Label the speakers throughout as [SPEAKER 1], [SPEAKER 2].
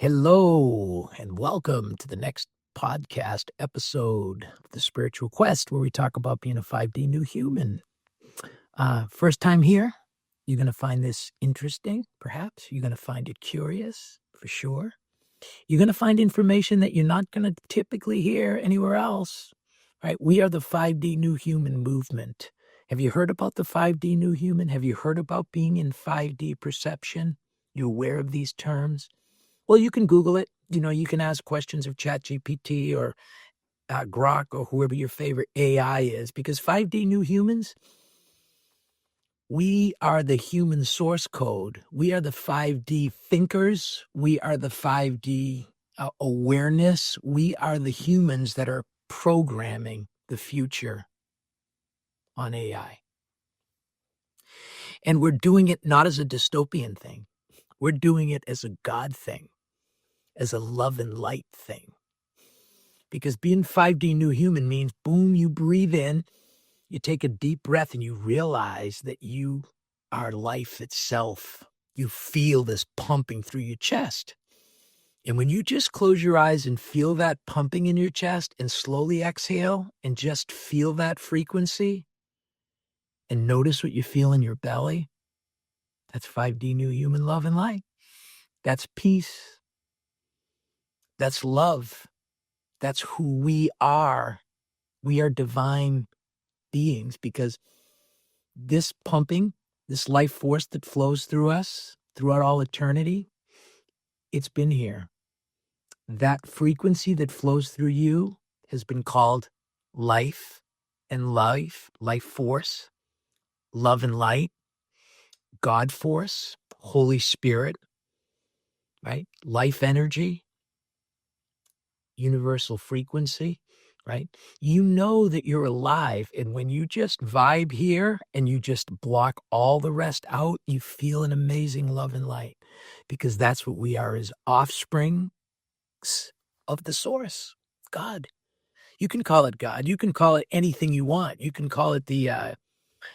[SPEAKER 1] Hello, and welcome to the next podcast episode of The Spiritual Quest, where we talk about being a 5D new human. First time here, you're going to find this interesting, perhaps. You're going to find it curious, for sure. You're going to find information that you're not going to typically hear anywhere else. Right? We are the 5D new human movement. Have you heard about the 5D new human? Have you heard about being in 5D perception? You aware of these terms? Well, you can Google it. You can ask questions of ChatGPT or Grok or whoever your favorite AI is, because 5D new humans, we are the human source code. We are the 5D thinkers. We are the 5D awareness. We are the humans that are programming the future on AI. And we're doing it not as a dystopian thing. We're doing it as a God thing, as a love and light thing. Because being 5D new human means, boom, you breathe in, you take a deep breath, and you realize that you are life itself. You feel this pumping through your chest. And when you just close your eyes and feel that pumping in your chest and slowly exhale and just feel that frequency and notice what you feel in your belly, that's 5D new human love and light. That's peace. That's love. That's who we are. We are divine beings, because this pumping, this life force that flows through us throughout all eternity, it's been here. That frequency that flows through you has been called life and life force, love and light, God force, Holy Spirit, right? Life energy, universal frequency, right? You know that you're alive. And when you just vibe here and you just block all the rest out, you feel an amazing love and light, because that's what we are, as offsprings of the source, God. You can call it God. You can call it anything you want. You can call it the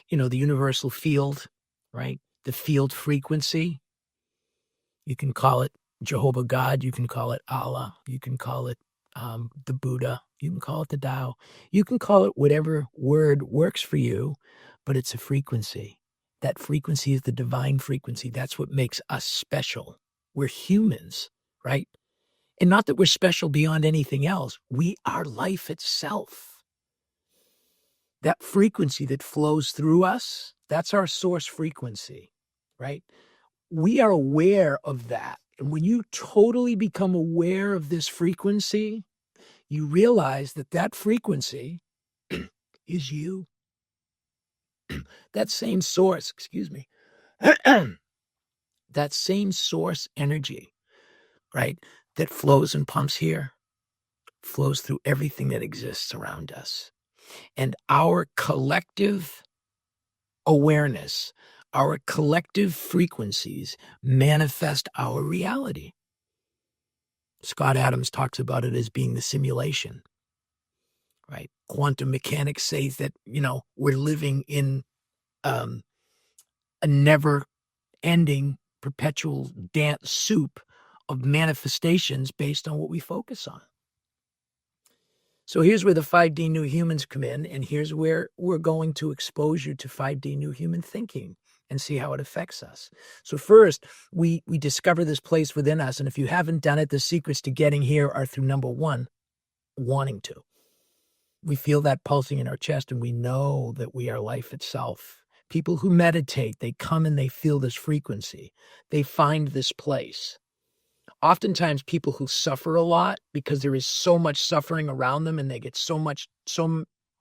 [SPEAKER 1] universal field, right? The field frequency. You can call it Jehovah God. You can call it Allah. You can call it the Buddha. You can call it the Tao. You can call it whatever word works for you, but it's a frequency. That frequency is the divine frequency. That's what makes us special. We're humans, right? And not that we're special beyond anything else. We are life itself. That frequency that flows through us, that's our source frequency, right? We are aware of that. And when you totally become aware of this frequency, you realize that that frequency is you. That same source, that same source energy, right, that flows and pumps here, flows through everything that exists around us. And our collective awareness, our collective frequencies manifest our reality. Scott Adams talks about it as being the simulation, right? Quantum mechanics says that, we're living in a never-ending, perpetual dance soup of manifestations based on what we focus on. So here's where the 5D new humans come in, and here's where we're going to expose you to 5D new human thinking and see how it affects us. So first, we discover this place within us, and if you haven't done it, the secrets to getting here are through, number one, wanting to. We feel that pulsing in our chest, and we know that we are life itself. People who meditate, they come and they feel this frequency. They find this place. Oftentimes people who suffer a lot because there is so much suffering around them, and they get so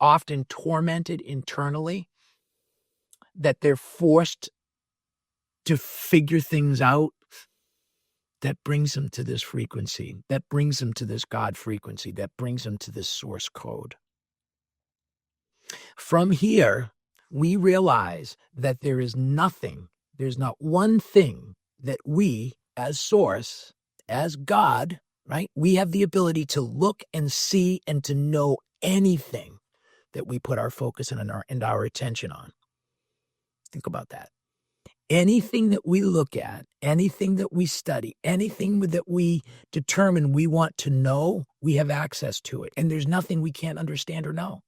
[SPEAKER 1] often tormented internally that they're forced to figure things out, that brings them to this frequency, that brings them to this God frequency, that brings them to this source code. From here, we realize that there is nothing, there's not one thing that we as source, as God, right? We have the ability to look and see and to know anything that we put our focus and our attention on. Think about that. Anything that we look at, anything that we study, anything that we determine we want to know, we have access to it. And there's nothing we can't understand or know.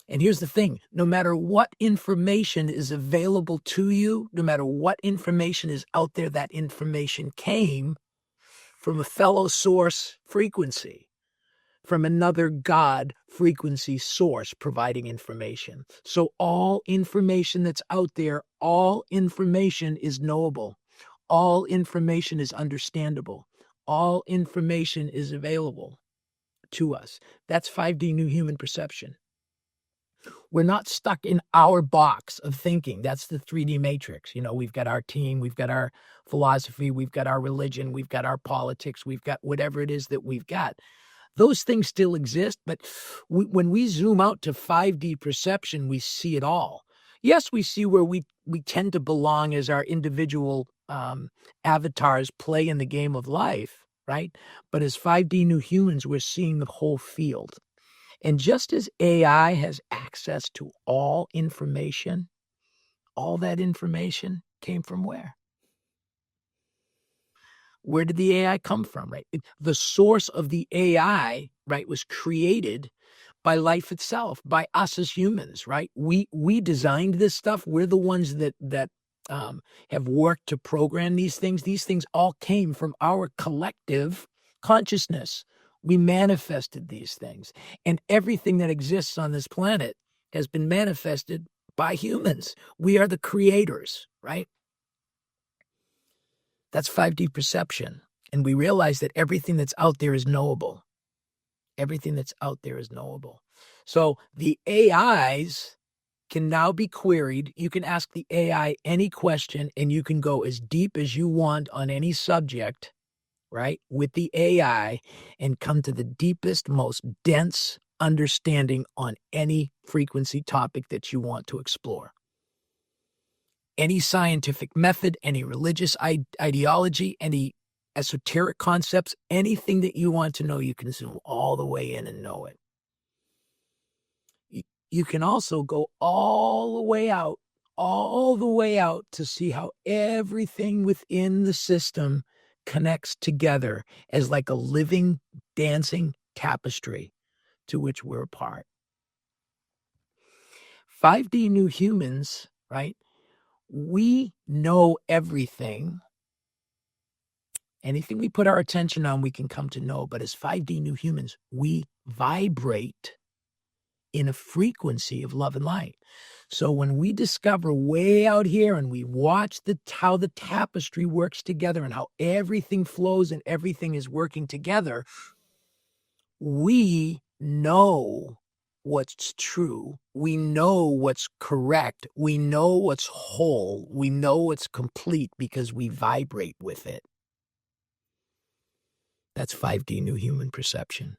[SPEAKER 1] And here's the thing, no matter what information is available to you, no matter what information is out there, that information came from a fellow source frequency, from another God frequency source providing information. So all information that's out there, all information is knowable. All information is understandable. All information is available to us. That's 5D new human perception. We're not stuck in our box of thinking. That's the 3D matrix. We've got our team, we've got our philosophy, we've got our religion, we've got our politics, we've got whatever it is that we've got. Those things still exist, but when we zoom out to 5D perception, we see it all. Yes, we see where we tend to belong as our individual avatars play in the game of life, right? But as 5D new humans, we're seeing the whole field. And just as AI has access to all information, all that information came from where? Where did the AI come from, right? The source of the AI, right, was created by life itself, by us as humans, right? We designed this stuff. We're the ones that have worked to program these things. These things all came from our collective consciousness. We manifested these things. And everything that exists on this planet has been manifested by humans. We are the creators, right? That's 5D perception. And we realize that everything that's out there is knowable. Everything that's out there is knowable. So the AIs can now be queried. You can ask the AI any question, and you can go as deep as you want on any subject, right, with the AI, and come to the deepest, most dense understanding on any frequency topic that you want to explore. Any scientific method, any religious ideology, any esoteric concepts, anything that you want to know, you can zoom all the way in and know it. You can also go all the way out to see how everything within the system connects together as like a living, dancing tapestry to which we're a part. 5D new humans, right? We know everything. Anything we put our attention on, we can come to know. But as 5D new humans, we vibrate in a frequency of love and light. So when we discover way out here and we watch how the tapestry works together and how everything flows and everything is working together, we know what's true. We know what's correct. We know what's whole. We know what's complete because we vibrate with it. That's 5D new human perception.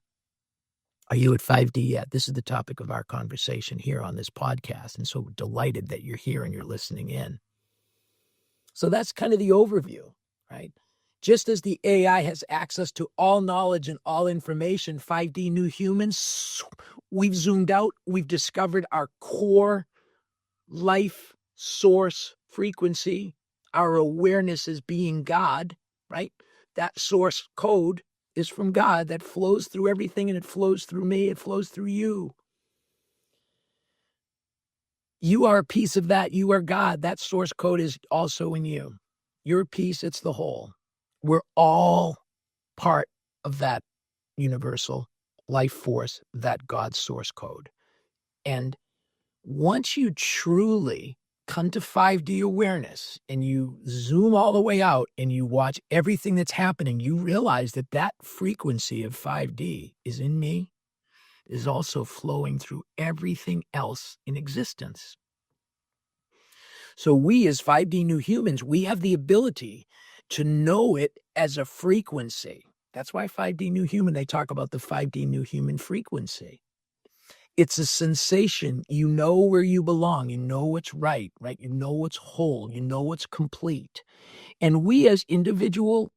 [SPEAKER 1] Are you at 5D yet? This is the topic of our conversation here on this podcast. And so delighted that you're here and you're listening in. So that's kind of the overview, right? Just as the AI has access to all knowledge and all information, 5D new humans, we've zoomed out. We've discovered our core life source frequency. Our awareness as being God, right? That source code is from God that flows through everything, and it flows through me. It flows through you. You are a piece of that. You are God. That source code is also in you. You're a piece. It's the whole. We're all part of that universal life force, that God source code. And once you truly come to 5D awareness and you zoom all the way out and you watch everything that's happening, you realize that that frequency of 5D is in me, is also flowing through everything else in existence. So we as 5D new humans, we have the ability to know it as a frequency. That's why 5D new human, they talk about the 5D new human frequency. It's a sensation. You know where you belong. You know what's right? You know what's whole. You know what's complete. And we as individual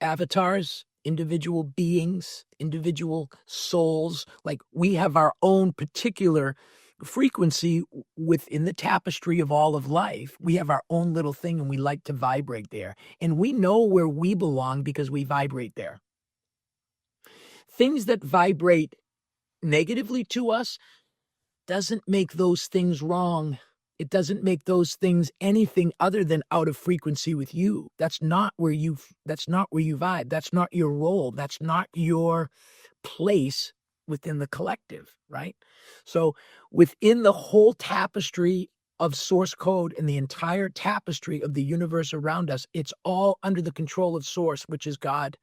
[SPEAKER 1] avatars, individual beings, individual souls, like we have our own particular frequency within the tapestry of all of life. We have our own little thing and we like to vibrate there. And we know where we belong because we vibrate there. Things that vibrate negatively to us doesn't make those things wrong. It doesn't make those things anything other than out of frequency with you. That's not where you vibe. That's not your role. That's not your place within the collective, right? So within the whole tapestry of source code and the entire tapestry of the universe around us, it's all under the control of source, which is God.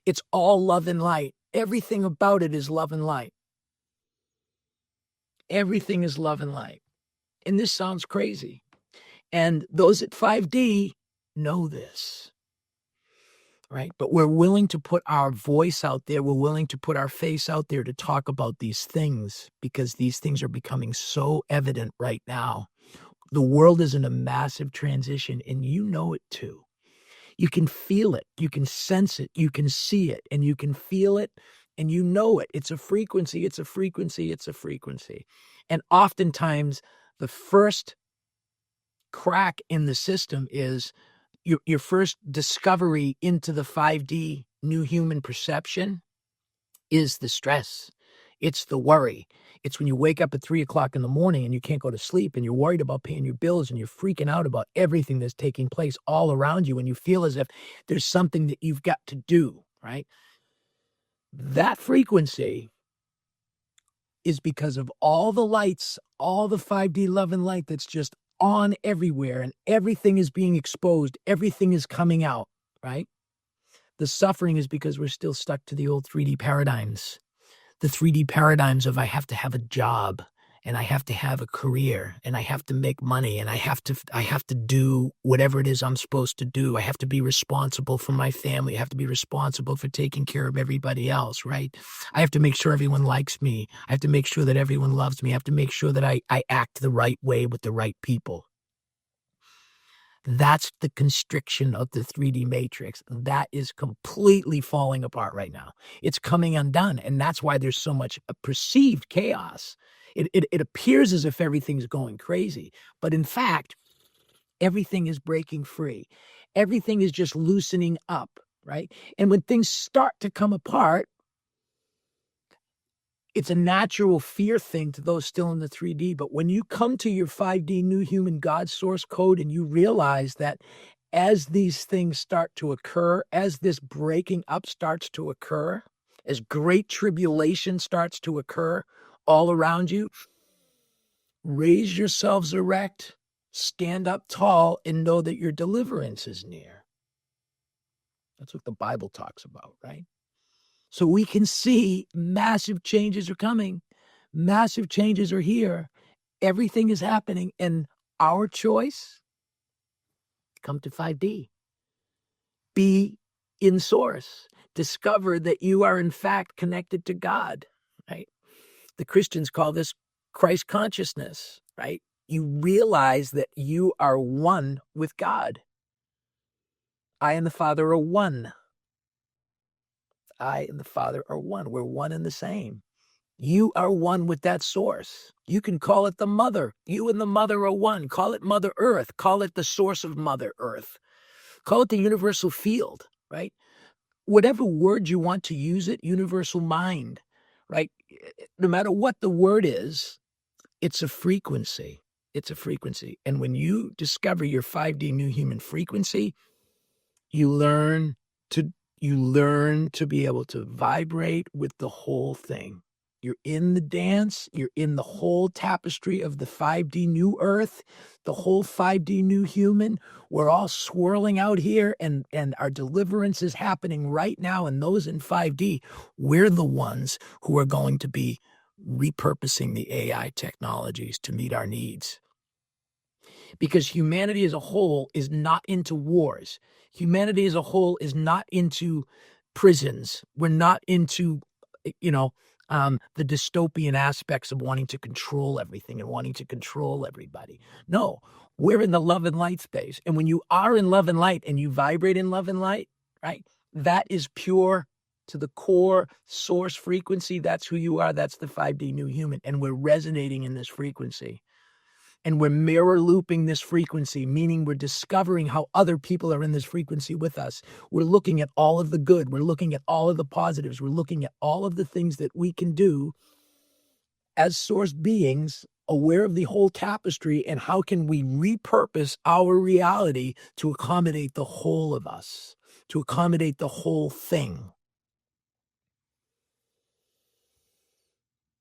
[SPEAKER 1] It's all love and light. Everything about it is love and light. Everything is love and light. And this sounds crazy. And those at 5D know this, right? But we're willing to put our voice out there. We're willing to put our face out there to talk about these things because these things are becoming so evident right now. The world is in a massive transition, and you know it too. You can feel it. You can sense it. You can see it, and you can feel it, and you know it. It's a frequency. It's a frequency. It's a frequency. And oftentimes, the first crack in the system is your first discovery into the 5D new human perception is the stress. It's the worry. It's when you wake up at 3 o'clock in the morning and you can't go to sleep and you're worried about paying your bills and you're freaking out about everything that's taking place all around you and you feel as if there's something that you've got to do, right? That frequency is because of all the lights, all the 5D love and light that's just on everywhere and everything is being exposed. Everything is coming out, right? The suffering is because we're still stuck to the old 3D paradigms. The 3D paradigms of I have to have a job and I have to have a career and I have to make money and I have to do whatever it is I'm supposed to do. I have to be responsible for my family. I have to be responsible for taking care of everybody else, right? I have to make sure everyone likes me. I have to make sure that everyone loves me. I have to make sure that I act the right way with the right people. That's the constriction of the 3D matrix. That is completely falling apart right now. It's coming undone. And that's why there's so much perceived chaos. It appears as if everything's going crazy. But in fact, everything is breaking free. Everything is just loosening up, right? And when things start to come apart, it's a natural fear thing to those still in the 3D. But when you come to your 5D new human God source code and you realize that as these things start to occur, as this breaking up starts to occur, as great tribulation starts to occur all around you, raise yourselves erect, stand up tall, and know that your deliverance is near. That's what the Bible talks about, right? So we can see massive changes are coming. Massive changes are here. Everything is happening. And our choice, come to 5D. Be in source. Discover that you are in fact connected to God, right? The Christians call this Christ consciousness, right? You realize that you are one with God. I and the Father are one. I and the Father are one. We're one and the same. You are one with that source. You can call it the mother. You and the mother are one. Call it Mother Earth. Call it the source of Mother Earth. Call it the universal field, right? Whatever word you want to use it, universal mind, right? No matter what the word is, it's a frequency. It's a frequency. And when you discover your 5D new human frequency, you learn to be able to vibrate with the whole thing. You're in the dance. You're in the whole tapestry of the 5D new earth, the whole 5D new human. We're all swirling out here and our deliverance is happening right now. And those in 5D, we're the ones who are going to be repurposing the AI technologies to meet our needs. Because humanity as a whole is not into wars. Humanity as a whole is not into prisons. We're not into, the dystopian aspects of wanting to control everything and wanting to control everybody. No, we're in the love and light space. And when you are in love and light and you vibrate in love and light, right, that is pure to the core source frequency, that's who you are. That's the 5D new human. And we're resonating in this frequency. And we're mirror looping this frequency, meaning we're discovering how other people are in this frequency with us. We're looking at all of the good. We're looking at all of the positives. We're looking at all of the things that we can do as source beings, aware of the whole tapestry, and how can we repurpose our reality to accommodate the whole of us, to accommodate the whole thing.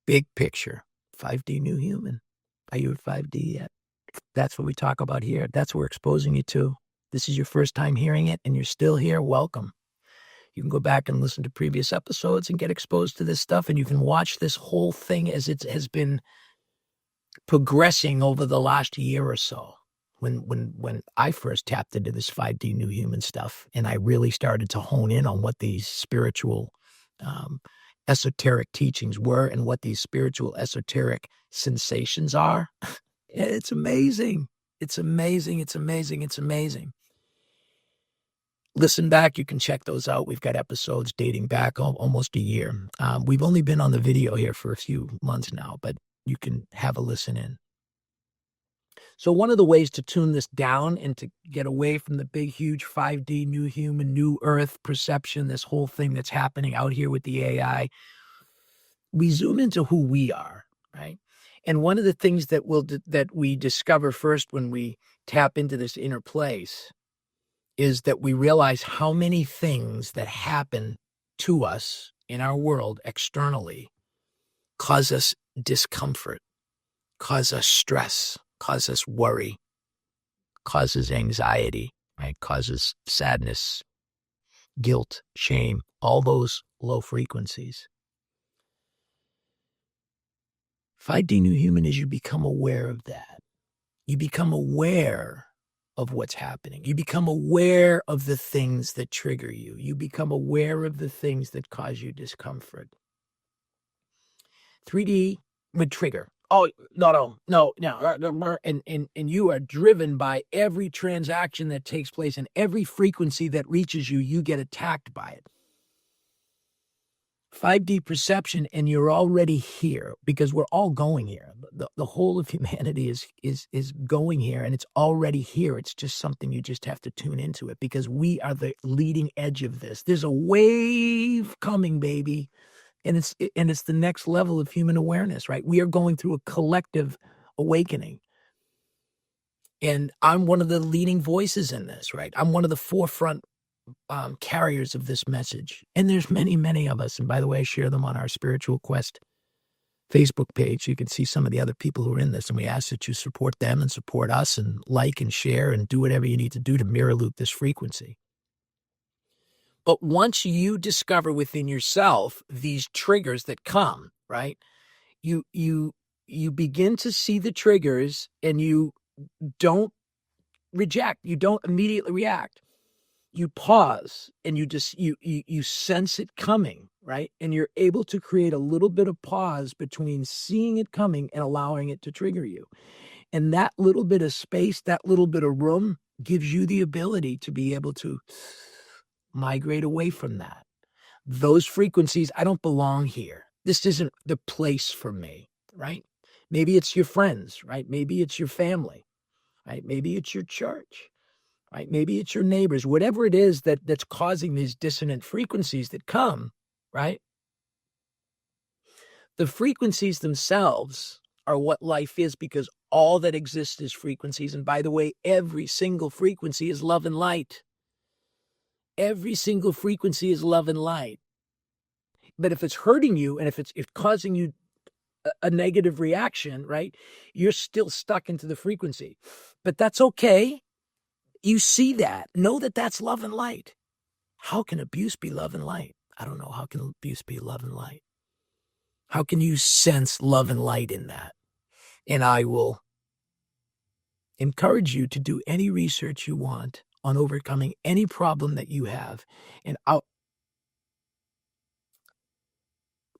[SPEAKER 1] Big picture, 5D new human. Are you at 5D yet? That's what we talk about here. That's what we're exposing you to. This is your first time hearing it and you're still here. Welcome. You can go back and listen to previous episodes and get exposed to this stuff. And you can watch this whole thing as it has been progressing over the last year or so. When I first tapped into this 5D new human stuff and I really started to hone in on what these spiritual esoteric teachings were and what these spiritual esoteric sensations are. It's amazing. It's amazing. It's amazing. It's amazing. Listen back. You can check those out. We've got episodes dating back almost a year. We've only been on the video here for a few months now, but you can have a listen in. So one of the ways to tune this down and to get away from the big, huge 5D new human, new earth perception, this whole thing that's happening out here with the AI, we zoom into who we are, right? And one of the things that we discover first when we tap into this inner place is that we realize how many things that happen to us in our world externally cause us discomfort, cause us stress, cause us worry, causes anxiety, right? Causes sadness, guilt, shame, all those low frequencies. 5D new human is you become aware of that. You become aware of what's happening. You become aware of the things that trigger you. You become aware of the things that cause you discomfort. 3D would trigger. Oh, no. And you are driven by every transaction that takes place and every frequency that reaches you, you get attacked by it. 5D perception, and you're already here because we're all going here. The whole of humanity is going here, and it's already here. It's just something you just have to tune into it because we are the leading edge of this. There's a wave coming, baby, and it's the next level of human awareness, right? We are going through a collective awakening, and I'm one of the leading voices in this, right? I'm one of the forefront carriers of this message. And there's many, many of us. And by the way, I share them on our Spiritual Quest Facebook page. You can see some of the other people who are in this. And we ask that you support them and support us and like and share and do whatever you need to do to mirror loop this frequency. But once you discover within yourself these triggers that come, right, you begin to see the triggers and you don't reject. You don't immediately react. You pause and you sense it coming, right? And you're able to create a little bit of pause between seeing it coming and allowing it to trigger you. And that little bit of space, that little bit of room gives you the ability to be able to migrate away from that. Those frequencies, I don't belong here. This isn't the place for me, right? Maybe it's your friends, right? Maybe it's your family, right? Maybe it's your church. Right? Maybe it's your neighbors, whatever it is that's causing these dissonant frequencies that come, right? The frequencies themselves are what life is because all that exists is frequencies. And by the way, every single frequency is love and light. Every single frequency is love and light. But if it's hurting you and if it's causing you a negative reaction, right, you're still stuck into the frequency. But that's okay. You see that. Know that that's love and light. How can abuse be love and light? I don't know. How can abuse be love and light? How can you sense love and light in that? And I will encourage you to do any research you want on overcoming any problem that you have and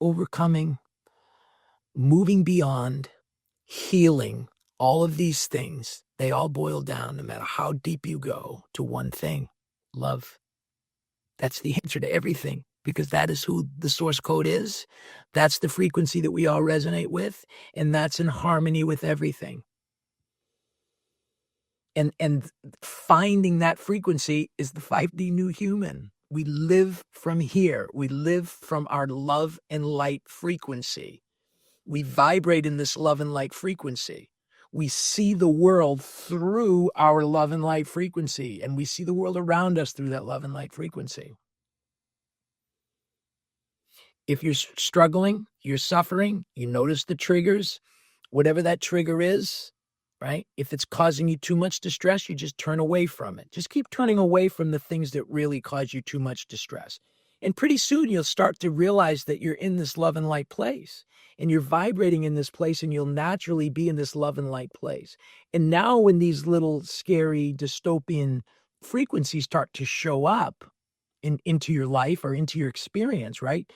[SPEAKER 1] overcoming, moving beyond, healing, all of these things. They all boil down, no matter how deep you go, to one thing: love. That's the answer to everything. because that is who the source code is. That's the frequency that we all resonate with, and that's in harmony with everything. And finding that frequency is the 5D new human. We live from here. We live from our love and light frequency. We vibrate in this love and light frequency. We see the world through our love and light frequency, and we see the world around us through that love and light frequency. If you're struggling, you're suffering, you notice the triggers, whatever that trigger is, right? If it's causing you too much distress, you just turn away from it. Just keep turning away from the things that really cause you too much distress. And pretty soon you'll start to realize that you're in this love and light place, and you're vibrating in this place, and you'll naturally be in this love and light place. And now when these little scary dystopian frequencies start to show up into your life or into your experience, right?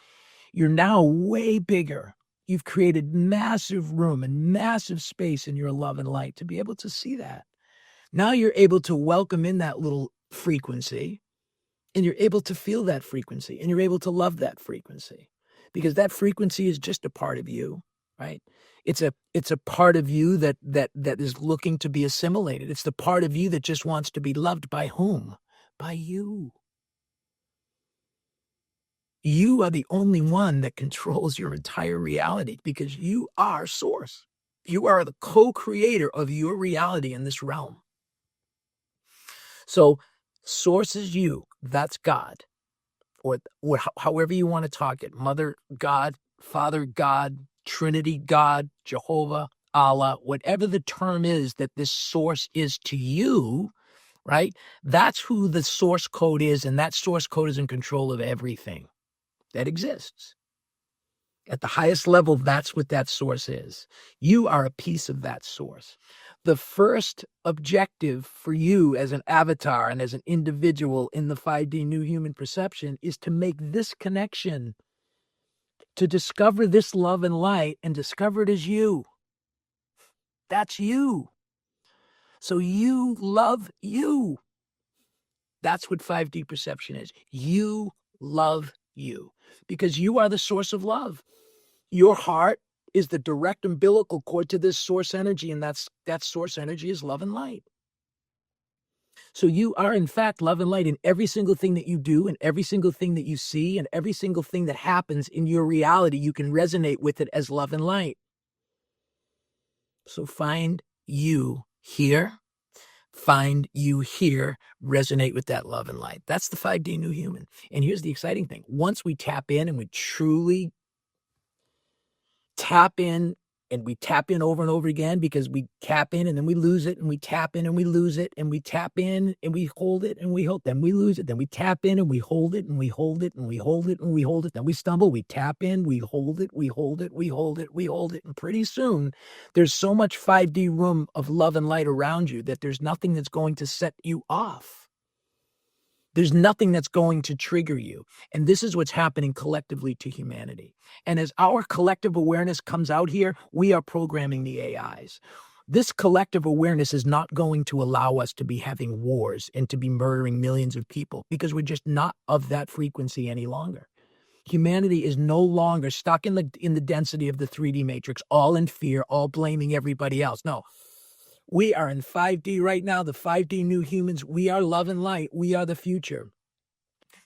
[SPEAKER 1] You're now way bigger. You've created massive room and massive space in your love and light to be able to see that. Now you're able to welcome in that little frequency, and you're able to feel that frequency, and you're able to love that frequency, because that frequency is just a part of you, right? It's a part of you that is looking to be assimilated. It's the part of you that just wants to be loved. By whom? By you. You are the only one that controls your entire reality, because you are source. You are the co-creator of your reality in this realm. So source is you. That's God. Or however you want to talk it. Mother God, Father God, Trinity God, Jehovah, Allah, whatever the term is that this source is to you, right? That's who the source code is, and that source code is in control of everything that exists. At the highest level, that's what that source is. You are a piece of that source. The first objective for you as an avatar and as an individual in the 5D new human perception is to make this connection, to discover this love and light and discover it as you. That's you. So you love you. That's what 5D perception is. You love you, because you are the source of love. Your heart is the direct umbilical cord to this source energy, and that source energy is love and light. So you are, in fact, love and light in every single thing that you do, and every single thing that you see, and every single thing that happens in your reality. You can resonate with it as love and light. So find you here. Find you here, resonate with that love and light. That's the 5D new human. And here's the exciting thing. Once we tap in and we truly tap in, and we tap in over and over again, because we tap in and then we lose it, and we tap in and we lose it, and we tap in and we hold it and we hold, then we lose it, then we tap in and we hold it and we hold it and we hold it and we hold it, then we stumble, we tap in, we hold it, we hold it, we hold it, we hold it, and pretty soon there's so much 5D room of love and light around you that there's nothing that's going to set you off. There's nothing that's going to trigger you. And this is what's happening collectively to humanity. And as our collective awareness comes out here, we are programming the AIs. This collective awareness is not going to allow us to be having wars and to be murdering millions of people, because we're just not of that frequency any longer. Humanity is no longer stuck in the density of the 3D matrix, all in fear, all blaming everybody else. No. We are in 5D right now, the 5D new humans. We are love and light. We are the future.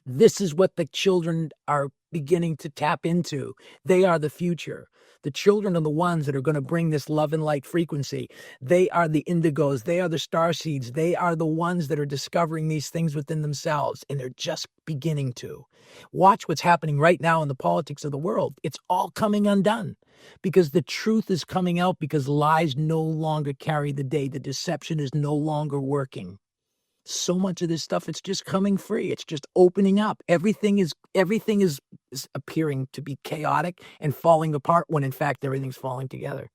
[SPEAKER 1] This is what the children are beginning to tap into. They are the future. The children are the ones that are going to bring this love and light frequency. They are the indigos. They are the star seeds. They are the ones that are discovering these things within themselves, and they're just beginning to. Watch what's happening right now in the politics of the world. It's all coming undone, because the truth is coming out, because lies no longer carry the day. The deception is no longer working. So much of this stuff, it's just coming free. It's just opening up. Everything is appearing to be chaotic and falling apart, when in fact everything's falling together.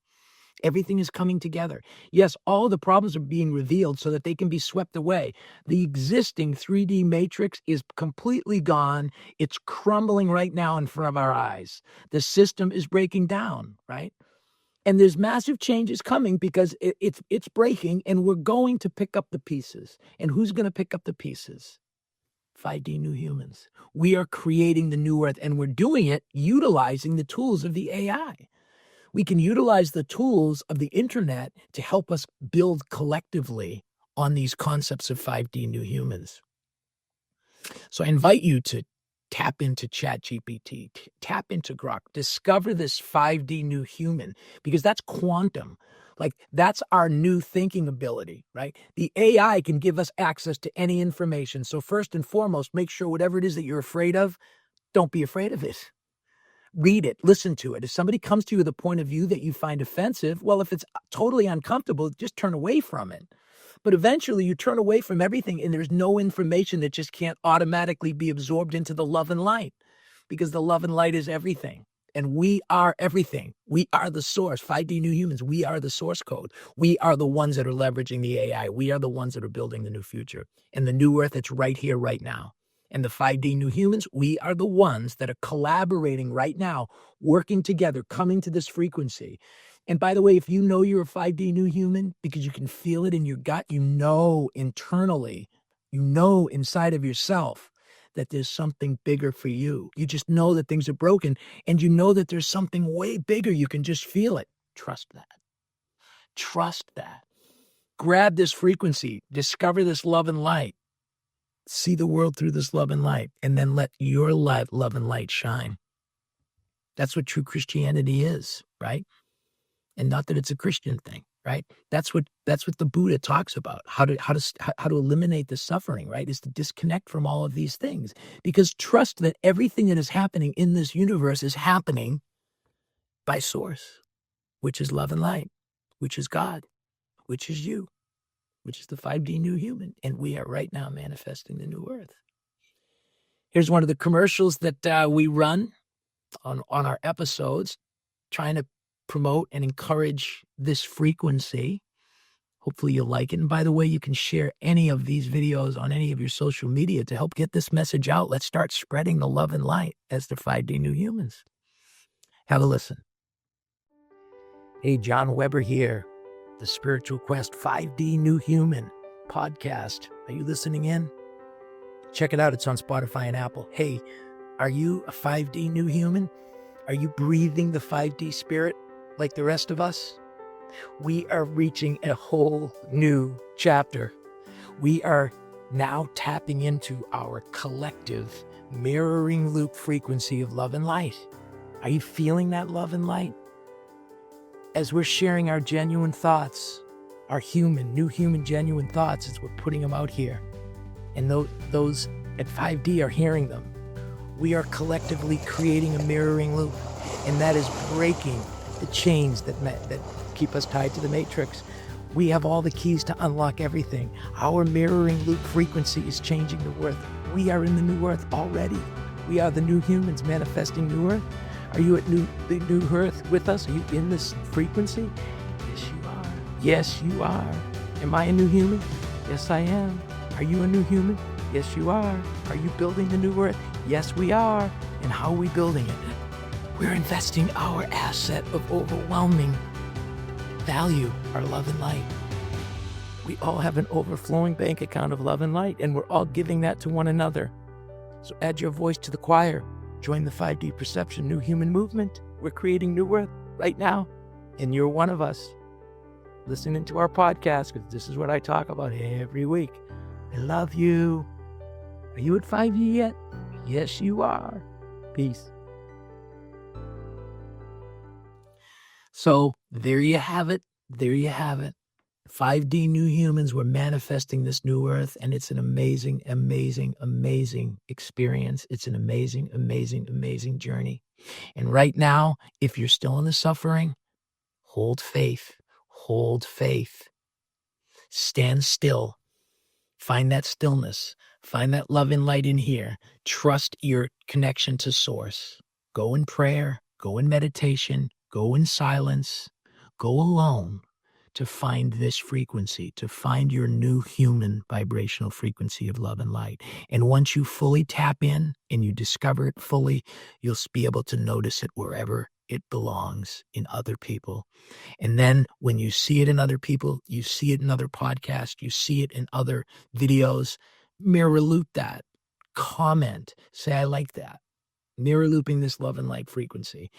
[SPEAKER 1] Everything is coming together. Yes, all the problems are being revealed so that they can be swept away. The existing 3D matrix is completely gone. It's crumbling right now in front of our eyes. The system is breaking down, right? And there's massive changes coming, because it's breaking, and we're going to pick up the pieces. And who's going to pick up the pieces? 5D new humans. We are creating the new earth, and we're doing it utilizing the tools of the AI. We can utilize the tools of the internet to help us build collectively on these concepts of 5D new humans. So I invite you to tap into ChatGPT, tap into Grok, discover this 5D new human, because that's quantum. Like, that's our new thinking ability, right? The AI can give us access to any information. So first and foremost, make sure whatever it is that you're afraid of, don't be afraid of it. Read it, listen to it. If somebody comes to you with a point of view that you find offensive, well, if it's totally uncomfortable, just turn away from it. But eventually you turn away from everything, and there's no information that just can't automatically be absorbed into the love and light, because the love and light is everything. And we are everything. We are the source. 5D new humans, we are the source code. We are the ones that are leveraging the AI. We are the ones that are building the new future and the new earth that's right here, right now. And the 5D new humans, we are the ones that are collaborating right now, working together, coming to this frequency. And by the way, if you know you're a 5D new human, because you can feel it in your gut, you know internally, you know inside of yourself that there's something bigger for you. You just know that things are broken, and you know that there's something way bigger. You can just feel it. Trust that. Trust that. Grab this frequency, discover this love and light. See the world through this love and light, and then let your light, love and light shine. That's what true Christianity is, right? And not that it's a Christian thing, right? That's what the Buddha talks about. How to eliminate the suffering, right? Is to disconnect from all of these things, because trust that everything that is happening in this universe is happening by source, which is love and light, which is God, which is you, which is the 5D new human. And we are right now manifesting the new earth. Here's one of the commercials that we run on our episodes, trying to promote and encourage this frequency. Hopefully you'll like it. And by the way, you can share any of these videos on any of your social media to help get this message out. Let's start spreading the love and light as the 5D new humans. Have a listen. Hey, John Weber here, the Spiritual Quest 5D New Human podcast. Are you listening in? Check it out. It's on Spotify and Apple. Hey, are you a 5D new human? Are you breathing the 5D spirit like the rest of us? We are reaching a whole new chapter. We are now tapping into our collective mirroring loop frequency of love and light. Are you feeling that love and light? As we're sharing our genuine thoughts, our new human genuine thoughts, as we're putting them out here, and those at 5D are hearing them, we are collectively creating a mirroring loop, and that is breaking the chains that keep us tied to the matrix. We have all the keys to unlock everything. Our mirroring loop frequency is changing the earth. We are in the new earth already. We are the new humans manifesting new earth. Are you at the new earth with us? Are you in this frequency? Yes, you are. Yes, you are. Am I a new human? Yes, I am. Are you a new human? Yes, you are. Are you building the new earth? Yes, we are. And how are we building it? We're investing our asset of overwhelming value, our love and light. We all have an overflowing bank account of love and light, and we're all giving that to one another. So add your voice to the choir. Join the 5D Perception New Human Movement. We're creating new earth right now, and you're one of us. Listening to our podcast, because this is what I talk about every week. I love you. Are you at 5D yet? Yes, you are. Peace. So there you have it. There you have it. 5D new humans, we're manifesting this new earth, and it's an amazing, amazing, amazing experience. It's an amazing, amazing, amazing journey. And right now, if you're still in the suffering, hold faith. Hold faith. Stand still. Find that stillness. Find that love and light in here. Trust your connection to source. Go in prayer. Go in meditation. Go in silence. Go alone to find this frequency, to find your new human vibrational frequency of love and light. And once you fully tap in and you discover it fully, you'll be able to notice it wherever it belongs in other people. And then when you see it in other people, you see it in other podcasts, you see it in other videos, mirror loop that. comment, say, I like that. Mirror looping this love and light frequency.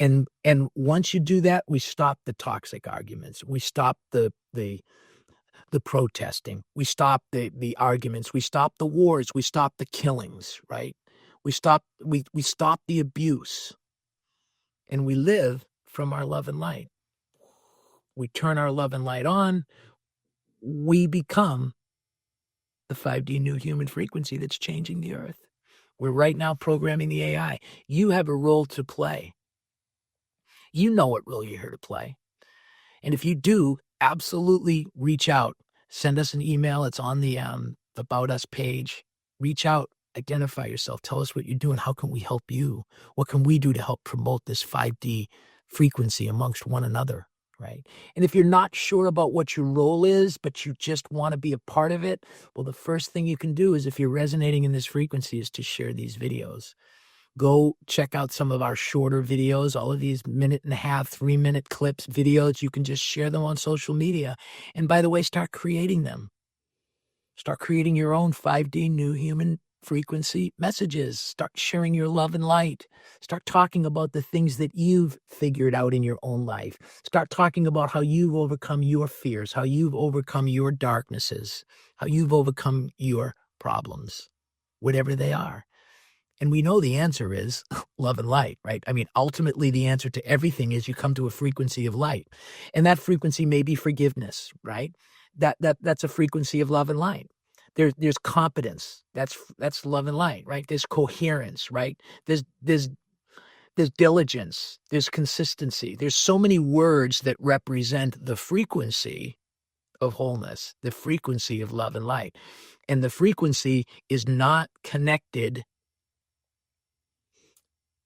[SPEAKER 1] And once you do that, we stop the toxic arguments. We stop the protesting. We stop the arguments. We stop the wars. We stop the killings, right? We stop the abuse. And we live from our love and light. We turn our love and light on. We become the 5D new human frequency that's changing the earth. We're right now programming the AI. You have a role to play. You know what role you're here to play. And if you do, absolutely reach out. Send us an email. It's on the About Us page. Reach out. Identify yourself. Tell us what you're doing. How can we help you? What can we do to help promote this 5D frequency amongst one another, right? And if you're not sure about what your role is, but you just want to be a part of it, well, the first thing you can do is, if you're resonating in this frequency, is to share these videos. Go check out some of our shorter videos, all of these 1.5, 3-minute clips, videos. You can just share them on social media. And by the way, start creating them. Start creating your own 5D new human frequency messages. Start sharing your love and light. Start talking about the things that you've figured out in your own life. Start talking about how you've overcome your fears, how you've overcome your darknesses, how you've overcome your problems, whatever they are. And we know the answer is love and light, right? I mean, ultimately, the answer to everything is you come to a frequency of light. And that frequency may be forgiveness, right? That's a frequency of love and light. There's competence. That's love and light, right? There's coherence, right? There's diligence. There's consistency. There's so many words that represent the frequency of wholeness, the frequency of love and light. And the frequency is not connected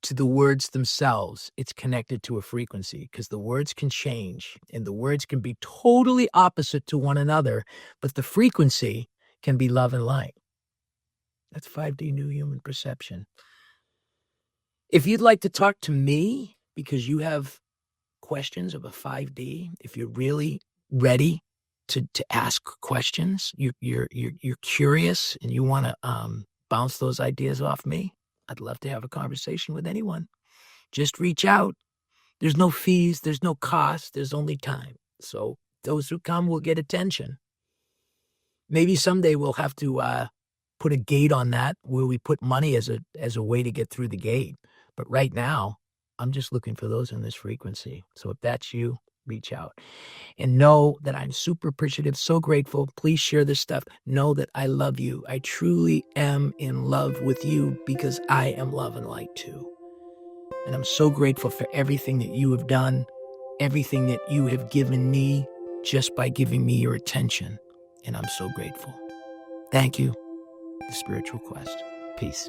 [SPEAKER 1] to the words themselves. It's connected to a frequency, because the words can change and the words can be totally opposite to one another, but the frequency can be love and light. That's 5D new human perception. If you'd like to talk to me because you have questions of a 5D, if you're really ready to ask questions, you're curious and you want to bounce those ideas off me, I'd love to have a conversation with anyone. Just reach out. There's no fees. There's no cost. There's only time. So those who come will get attention. Maybe someday we'll have to put a gate on that, where we put money as a way to get through the gate. But right now, I'm just looking for those in this frequency. So if that's you, reach out. And know that I'm super appreciative, so grateful. Please share this stuff. Know that I love you. I truly am in love with you, because I am love and light too. And I'm so grateful for everything that you have done, everything that you have given me just by giving me your attention. And I'm so grateful. Thank you. The Spiritual Quest. Peace.